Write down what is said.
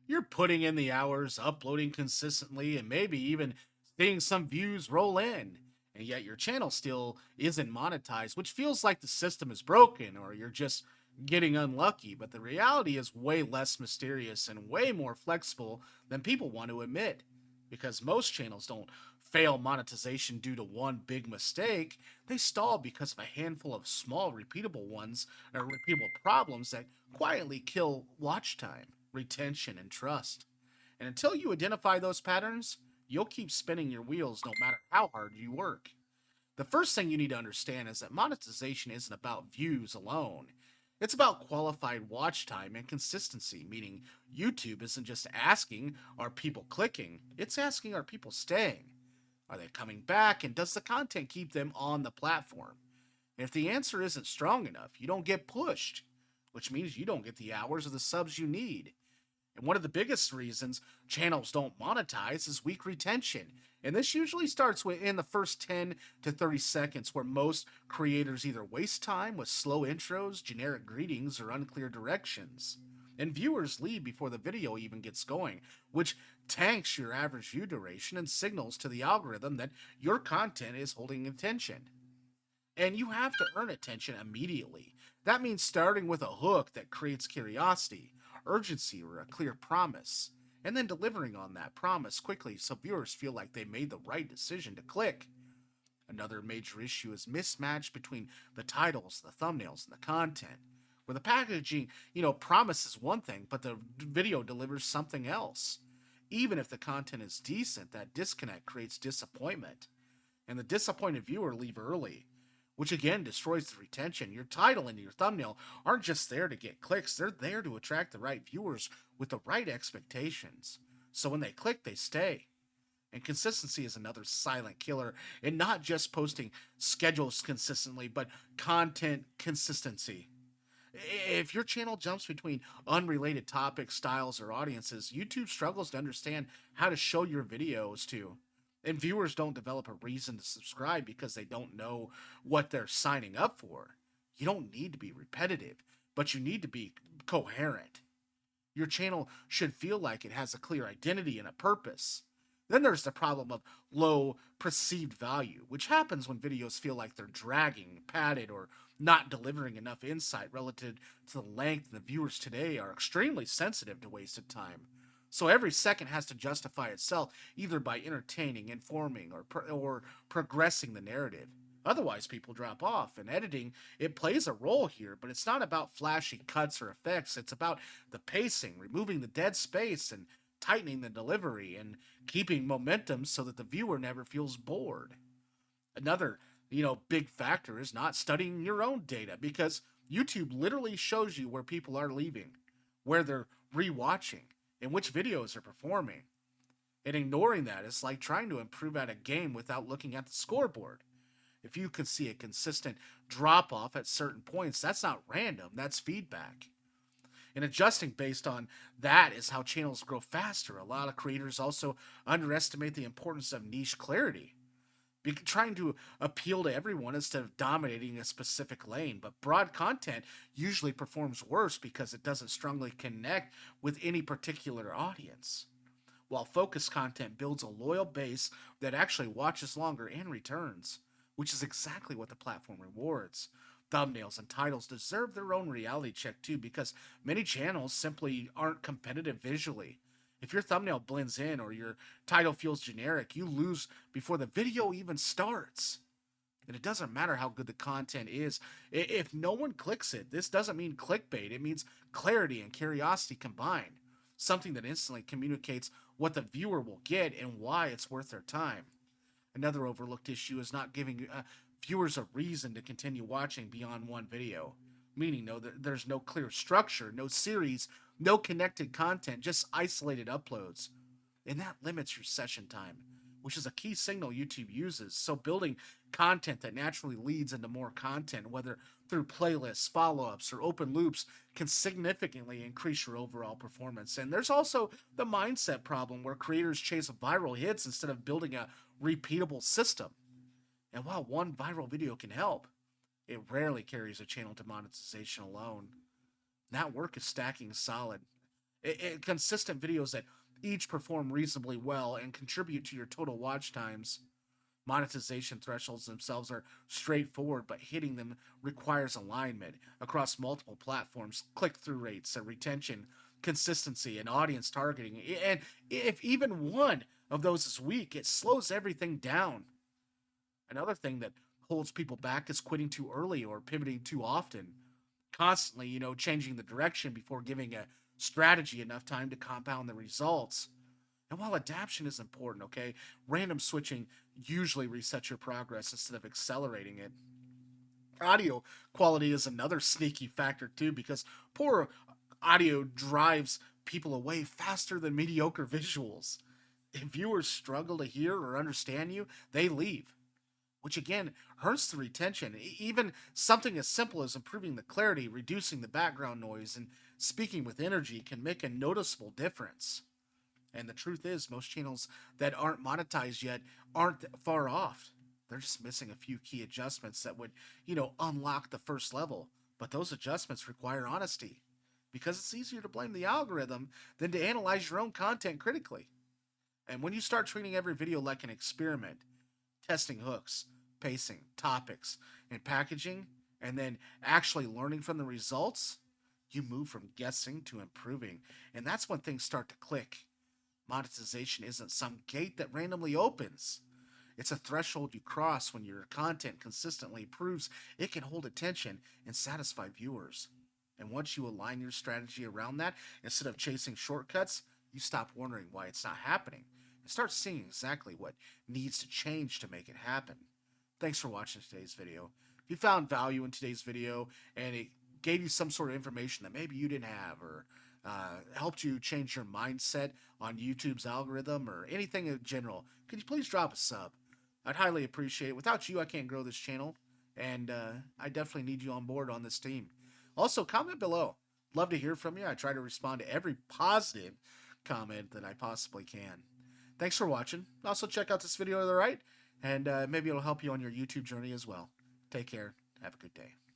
You're putting in the hours, uploading consistently, and maybe even seeing some views roll in. And yet your channel still isn't monetized, which feels like the system is broken or you're just getting unlucky. But the reality is way less mysterious and way more flexible than people want to admit. Because most channels don't fail monetization due to one big mistake, they stall because of a handful of small repeatable ones or repeatable problems that quietly kill watch time, retention, and trust. And until you identify those patterns, you'll keep spinning your wheels no matter how hard you work. The first thing you need to understand is that monetization isn't about views alone. It's about qualified watch time and consistency, meaning YouTube isn't just asking, are people clicking? It's asking, are people staying? Are they coming back? And does the content keep them on the platform? And if the answer isn't strong enough, you don't get pushed, which means you don't get the hours or the subs you need. And one of the biggest reasons channels don't monetize is weak retention. And this usually starts within the first 10 to 30 seconds, where most creators either waste time with slow intros, generic greetings, or unclear directions. And viewers leave before the video even gets going, which tanks your average view duration and signals to the algorithm that your content is holding attention. And you have to earn attention immediately. That means starting with a hook that creates curiosity, urgency, or a clear promise, and then delivering on that promise quickly so viewers feel like they made the right decision to click. Another major issue is mismatch between the titles, the thumbnails, and the content. Where the packaging, promises one thing, but the video delivers something else. Even if the content is decent, that disconnect creates disappointment. And the disappointed viewer leave early, which again destroys the retention. Your title and your thumbnail aren't just there to get clicks, they're there to attract the right viewers with the right expectations. So when they click, they stay. And consistency is another silent killer, and not just posting schedules consistently, but content consistency. If your channel jumps between unrelated topics, styles, or audiences, YouTube struggles to understand how to show your videos to. And viewers don't develop a reason to subscribe because they don't know what they're signing up for. You don't need to be repetitive, but you need to be coherent. Your channel should feel like it has a clear identity and a purpose. Then there's the problem of low perceived value, which happens when videos feel like they're dragging, padded, or not delivering enough insight relative to the length. The viewers today are extremely sensitive to wasted time. So every second has to justify itself either by entertaining, informing, or progressing the narrative. Otherwise, people drop off. And editing, it plays a role here, but it's not about flashy cuts or effects. It's about the pacing, removing the dead space, and tightening the delivery, and keeping momentum so that the viewer never feels bored. Another, big factor is not studying your own data, because YouTube literally shows you where people are leaving, where they're rewatching, and which videos are performing. And ignoring that is like trying to improve at a game without looking at the scoreboard. If you can see a consistent drop off at certain points, that's not random, that's feedback. And adjusting based on that is how channels grow faster. A lot of creators also underestimate the importance of niche clarity. Trying to appeal to everyone instead of dominating a specific lane. But broad content usually performs worse because it doesn't strongly connect with any particular audience, while focused content builds a loyal base that actually watches longer and returns, which is exactly what the platform rewards. Thumbnails and titles deserve their own reality check too, because many channels simply aren't competitive visually. If your thumbnail blends in or your title feels generic, you lose before the video even starts. And it doesn't matter how good the content is. If no one clicks it, this doesn't mean clickbait. It means clarity and curiosity combined. Something that instantly communicates what the viewer will get and why it's worth their time. Another overlooked issue is not giving viewers a reason to continue watching beyond one video. Meaning, there's no clear structure, no series, no connected content, just isolated uploads. And that limits your session time, which is a key signal YouTube uses. So building content that naturally leads into more content, whether through playlists, follow-ups, or open loops, can significantly increase your overall performance. And there's also the mindset problem, where creators chase viral hits instead of building a repeatable system. And while one viral video can help, it rarely carries a channel to monetization alone. That work is stacking solid. Consistent videos that each perform reasonably well and contribute to your total watch times. Monetization thresholds themselves are straightforward, but hitting them requires alignment across multiple platforms, click through rates, and retention, consistency, and audience targeting. And if even one of those is weak, it slows everything down. Another thing that holds people back is quitting too early or pivoting too often, constantly, changing the direction before giving a strategy enough time to compound the results. And while adaptation is important, okay, random switching usually resets your progress instead of accelerating it. Audio quality is another sneaky factor too, because poor audio drives people away faster than mediocre visuals. If viewers struggle to hear or understand you, they leave, which again hurts the retention. Even something as simple as improving the clarity, reducing the background noise, and speaking with energy can make a noticeable difference. And the truth is, most channels that aren't monetized yet aren't far off. They're just missing a few key adjustments that would, unlock the first level. But those adjustments require honesty, because it's easier to blame the algorithm than to analyze your own content critically. And when you start treating every video like an experiment, testing hooks, pacing, topics, and packaging, and then actually learning from the results, you move from guessing to improving. And that's when things start to click. Monetization isn't some gate that randomly opens. It's a threshold you cross when your content consistently proves it can hold attention and satisfy viewers. And once you align your strategy around that, instead of chasing shortcuts, you stop wondering why it's not happening and start seeing exactly what needs to change to make it happen. Thanks for watching today's video. If you found value in today's video and it gave you some sort of information that maybe you didn't have, or helped you change your mindset on YouTube's algorithm, or anything in general, could you please drop a sub? I'd highly appreciate it. Without you, I can't grow this channel, and I definitely need you on board on this team. Also, comment below. Love to hear from you. I try to respond to every positive comment that I possibly can. Thanks for watching. Also, check out this video to the right, and maybe it'll help you on your YouTube journey as well. Take care. Have a good day.